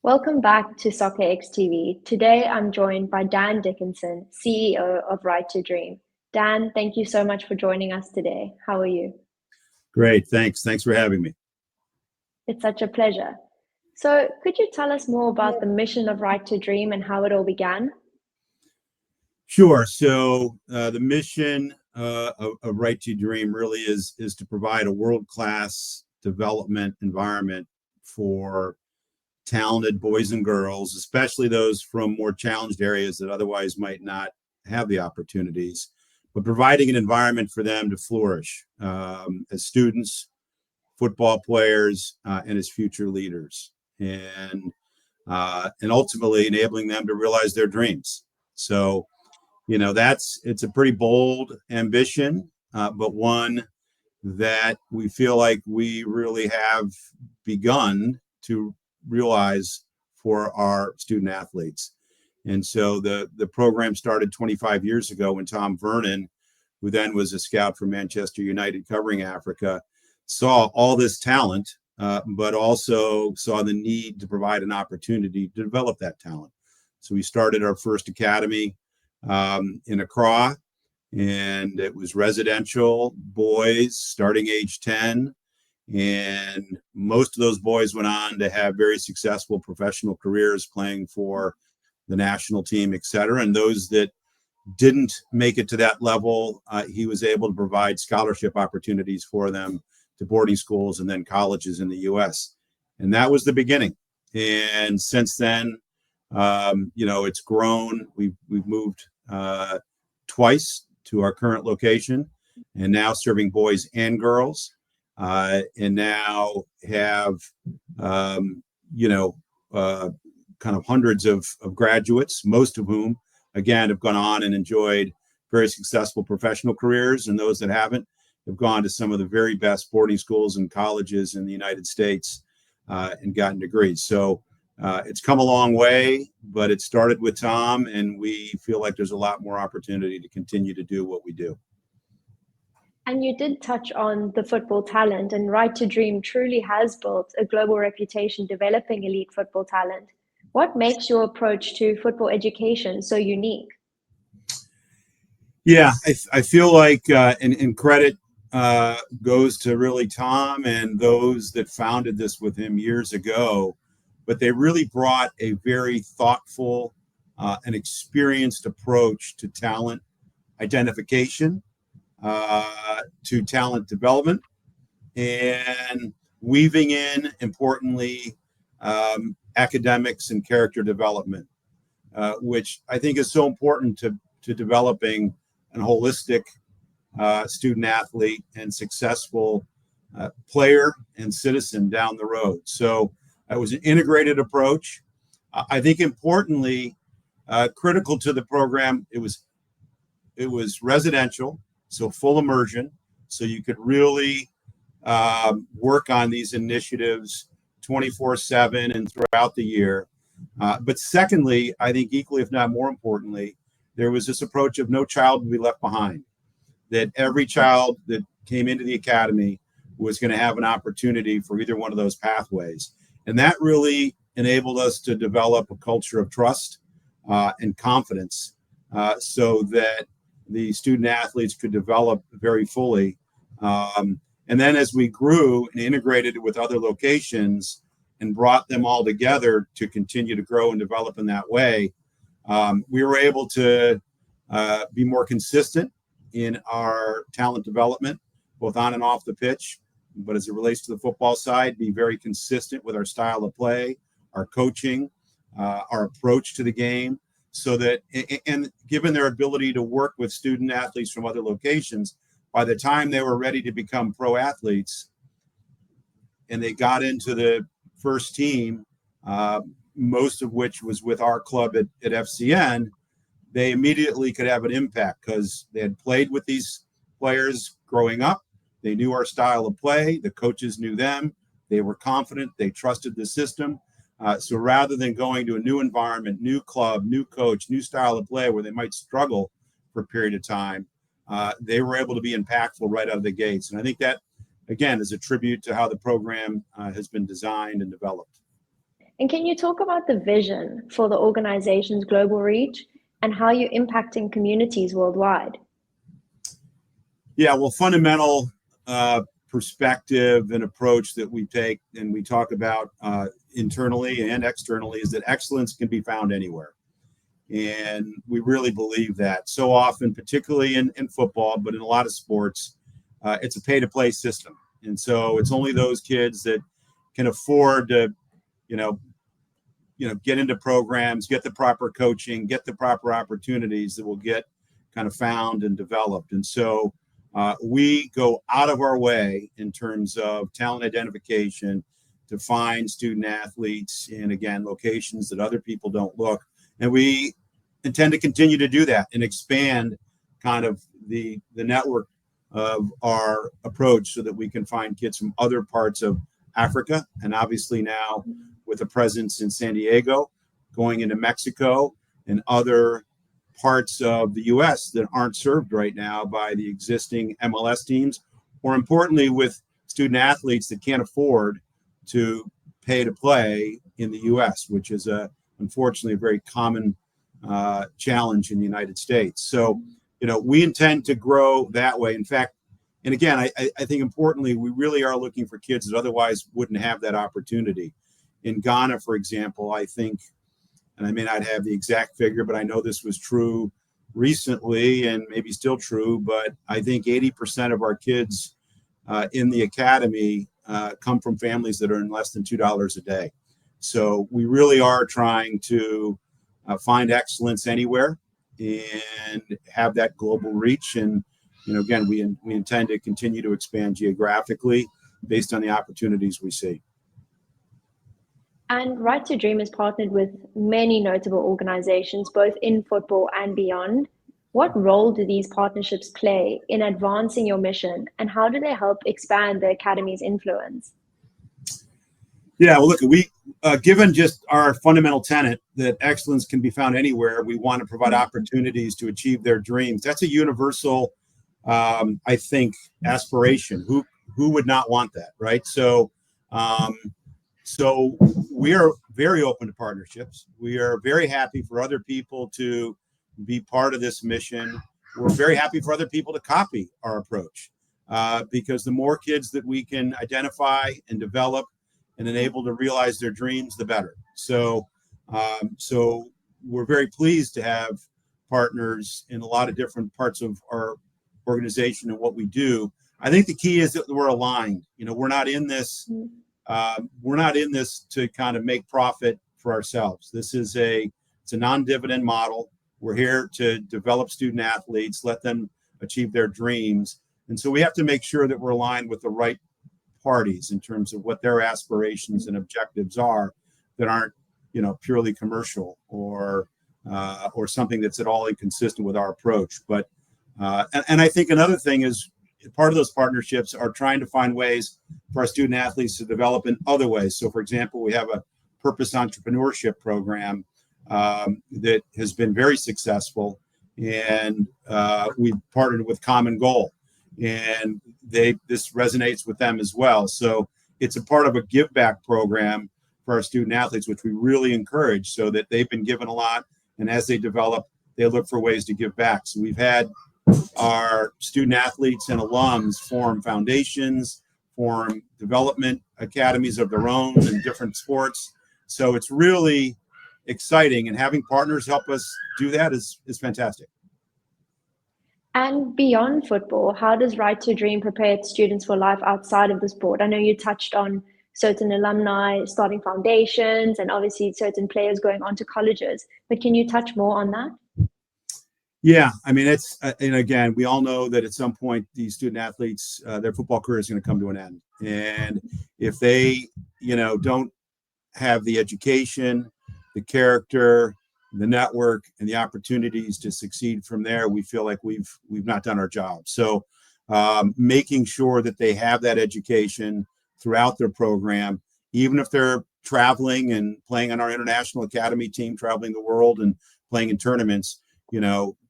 Welcome back to SoccerexTV. Today I'm joined by Dan Dickinson, CEO of Right to Dream. Dan, thank you so much for joining us today. How are you? Great, thanks. Thanks for having me. It's such a pleasure. So, could you tell us more about the mission of Right to Dream and how it all began? Sure. So the mission of Right to Dream really is to provide a world-class development environment for talented boys and girls, especially those from more challenged areas that otherwise might not have the opportunities, but providing an environment for them to flourish as students, football players, and as future leaders, and ultimately enabling them to realize their dreams. So, it's a pretty bold ambition, but one that we feel like we really have begun to realize for our student athletes. And so the program started 25 years ago when Tom Vernon, who then was a scout for Manchester United covering Africa, saw all this talent, but also saw the need to provide an opportunity to develop that talent. So we started our first academy in Accra, and it was residential boys starting age 10. And most of those boys went on to have very successful professional careers playing for the national team, et cetera. And those that didn't make it to that level, he was able to provide scholarship opportunities for them to boarding schools and then colleges in the U.S. And that was the beginning. And since then, it's grown. We've moved twice to our current location, and now serving boys and girls, and now have kind of hundreds of graduates, most of whom again have gone on and enjoyed very successful professional careers, and those that haven't have gone to some of the very best boarding schools and colleges in the United States and gotten degrees. So it's come a long way, but it started with Tom, and we feel like there's a lot more opportunity to continue to do what we do. And you did touch on the football talent, and Right to Dream truly has built a global reputation developing elite football talent. What makes your approach to football education so unique? Yeah, I feel like, and credit goes to really Tom and those that founded this with him years ago, but they really brought a very thoughtful and experienced approach to talent identification, to talent development, and weaving in, importantly, academics and character development, which I think is so important to developing an holistic student athlete and successful player and citizen down the road. So it was an integrated approach. I think importantly, critical to the program, it was residential, so full immersion, so you could really work on these initiatives 24/7 and throughout the year. But secondly, I think equally, if not more importantly, there was this approach of no child would be left behind, that every child that came into the academy was going to have an opportunity for either one of those pathways. And that really enabled us to develop a culture of trust and confidence, so that the student athletes could develop very fully. And then as we grew and integrated it with other locations and brought them all together to continue to grow and develop in that way, we were able to be more consistent in our talent development, both on and off the pitch. But as it relates to the football side, be very consistent with our style of play, our coaching, our approach to the game, so that, and given their ability to work with student athletes from other locations, by the time they were ready to become pro athletes and they got into the first team, most of which was with our club at FCN, they immediately could have an impact because they had played with these players growing up. They knew our style of play. The coaches knew them. They were confident. They trusted the system. So rather than going to a new environment, new club, new coach, new style of play where they might struggle for a period of time, they were able to be impactful right out of the gates. And I think that, again, is a tribute to how the program has been designed and developed. And can you talk about the vision for the organization's global reach and how you're impacting communities worldwide? Yeah, well, fundamental perspective and approach that we take and we talk about internally and externally is that excellence can be found anywhere. And we really believe that. So often, particularly in football, but in a lot of sports, it's a pay-to-play system. And so it's only those kids that can afford to, you know, get into programs, get the proper coaching, get the proper opportunities that will get kind of found and developed. And so we go out of our way in terms of talent identification to find student athletes in, again, locations that other people don't look. And we intend to continue to do that and expand kind of the network of our approach so that we can find kids from other parts of Africa, and obviously now with a presence in San Diego, going into Mexico and other parts of the U.S. that aren't served right now by the existing MLS teams, or importantly, with student athletes that can't afford to pay to play in the U.S., which is unfortunately a very common challenge in the United States. So, we intend to grow that way. In fact, and again, I think importantly, we really are looking for kids that otherwise wouldn't have that opportunity. In Ghana, for example, I think, and I may not have the exact figure, but I know this was true recently and maybe still true, but I think 80% of our kids in the academy come from families that earn less than $2 a day. So we really are trying to find excellence anywhere and have that global reach. And, again, we intend to continue to expand geographically based on the opportunities we see. And Right to Dream is partnered with many notable organizations, both in football and beyond. What role do these partnerships play in advancing your mission, and how do they help expand the Academy's influence? Yeah, well, look, we, given just our fundamental tenet that excellence can be found anywhere, we want to provide opportunities to achieve their dreams. That's a universal, I think, aspiration. Who would not want that, right? So we are very open to partnerships. We are very happy for other people to be part of this mission. We're very happy for other people to copy our approach because the more kids that we can identify and develop and enable to realize their dreams, the better. So we're very pleased to have partners in a lot of different parts of our organization and what we do. I think the key is that we're aligned. We're not in this. We're not in this to kind of make profit for ourselves. This is it's a non-dividend model. We're here to develop student athletes, let them achieve their dreams. And so we have to make sure that we're aligned with the right parties in terms of what their aspirations and objectives are that aren't, purely commercial or something that's at all inconsistent with our approach. But and I think another thing is part of those partnerships are trying to find ways for our student athletes to develop in other ways. So, for example, we have a purpose entrepreneurship program that has been very successful, and we've partnered with Common Goal, and this resonates with them as well. So it's a part of a give back program for our student athletes, which we really encourage, so that they've been given a lot, and as they develop, they look for ways to give back. So we've had our student athletes and alums form foundations, form development academies of their own in different sports. So it's really exciting, and having partners help us do that is fantastic. And beyond football, how does Right to Dream prepare its students for life outside of the sport? I know you touched on certain alumni starting foundations and obviously certain players going on to colleges, but can you touch more on that? Yeah, I mean, it's, and again, we all know that at some point these student athletes, their football career is going to come to an end. And if they, don't have the education, the character, the network, and the opportunities to succeed from there, we feel like we've not done our job. So making sure that they have that education throughout their program, even if they're traveling and playing on our international academy team, traveling the world and playing in tournaments,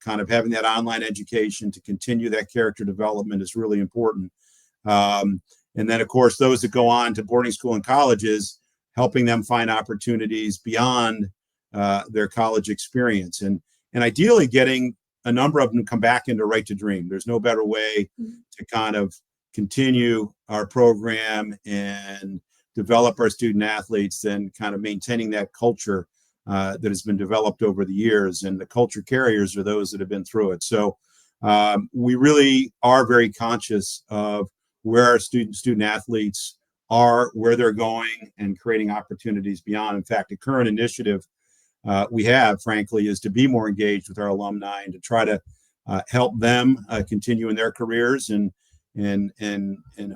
kind of having that online education to continue that character development is really important. And then, of course, those that go on to boarding school and colleges, helping them find opportunities beyond their college experience, and ideally getting a number of them come back into Right to Dream. There's no better way to kind of continue our program and develop our student athletes than kind of maintaining that culture that has been developed over the years. And the culture carriers are those that have been through it. So we really are very conscious of where our student athletes are, where they're going, and creating opportunities beyond. In fact, the current initiative we have, frankly, is to be more engaged with our alumni and to try to help them continue in their careers and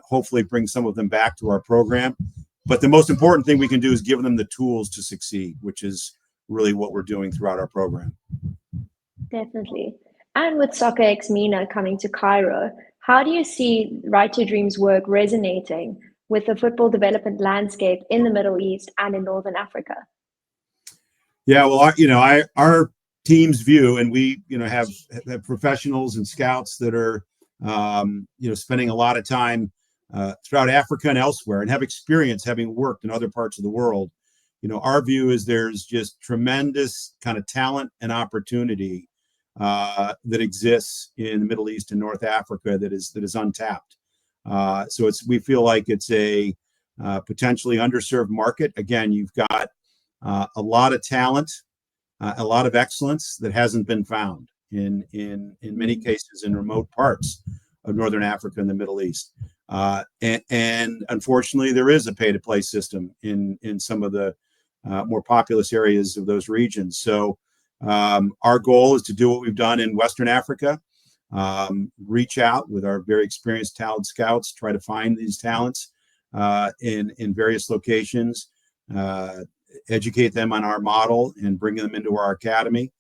hopefully bring some of them back to our program. But the most important thing we can do is give them the tools to succeed, which is really what we're doing throughout our program. Definitely. And with SoccerX MENA coming to Cairo, how do you see Right to Dream's work resonating with the football development landscape in the Middle East and in Northern Africa? Yeah, well, our team's view, and we, have professionals and scouts that are, spending a lot of time throughout Africa and elsewhere, and have experience having worked in other parts of the world. Our view is there's just tremendous kind of talent and opportunity that exists in the Middle East and North Africa that is untapped. So we feel like it's a potentially underserved market. Again, you've got a lot of talent, a lot of excellence that hasn't been found in many cases in remote parts of Northern Africa and the Middle East. And unfortunately, there is a pay-to-play system in some of the more populous areas of those regions. So our goal is to do what we've done in Western Africa, reach out with our very experienced talent scouts, try to find these talents in various locations, educate them on our model and bring them into our academy.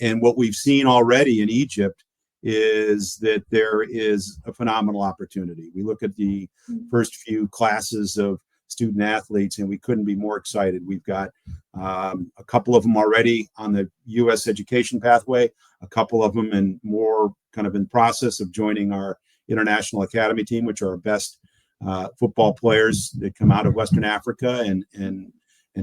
And what we've seen already in Egypt is that there is a phenomenal opportunity. We look at the first few classes of student athletes and we couldn't be more excited. We've got a couple of them already on the U.S. education pathway, a couple of them in more kind of in process of joining our international academy team, which are our best football players that come out of Western Africa and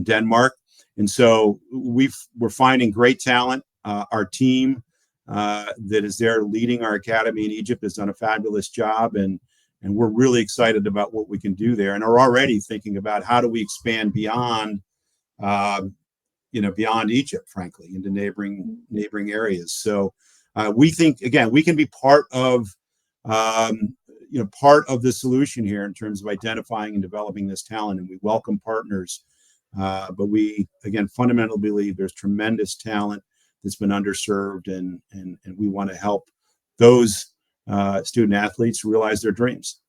Denmark. And so we're finding great talent. Our team that is there leading our academy in Egypt has done a fabulous job, and we're really excited about what we can do there, and are already thinking about how do we expand beyond beyond Egypt, frankly, into neighboring areas. So we think, again, we can be part of the solution here in terms of identifying and developing this talent, and we welcome partners. But we, again, fundamentally believe there's tremendous talent that's been underserved, and we want to help those student athletes realize their dreams.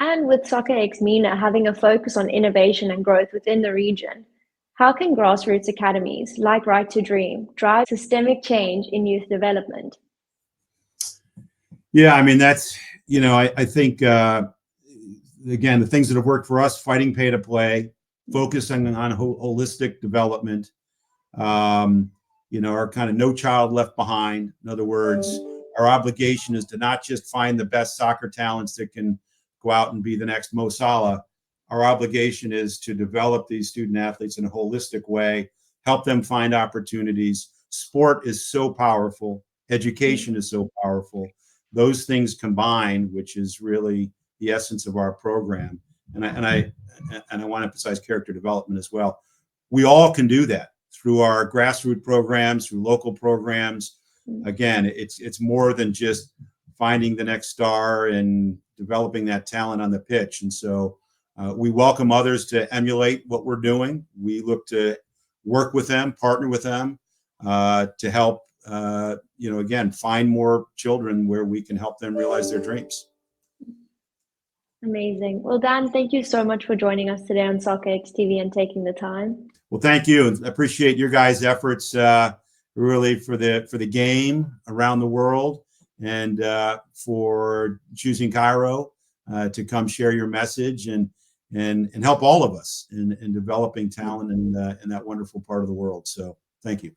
And with SoccerX MENA having a focus on innovation and growth within the region, how can grassroots academies like Right to Dream drive systemic change in youth development? Yeah, I mean, that's, I think, again, the things that have worked for us, fighting pay to play, focusing on holistic development, our kind of no child left behind. In other words, our obligation is to not just find the best soccer talents that can go out and be the next Mo Salah. Our obligation is to develop these student athletes in a holistic way, help them find opportunities. Sport is so powerful. Education is so powerful. Those things combined, which is really the essence of our program. And I want to emphasize character development as well. We all can do that through our grassroots programs, through local programs. Again, it's more than just finding the next star and developing that talent on the pitch. And so we welcome others to emulate what we're doing. We look to work with them, partner with them to help, again, find more children where we can help them realize their dreams. Amazing. Well, Dan, thank you so much for joining us today on SoccerexTV and taking the time. Well, thank you. I appreciate your guys' efforts really for the game around the world, and for choosing Cairo to come share your message and help all of us in developing talent in that wonderful part of the world. So thank you.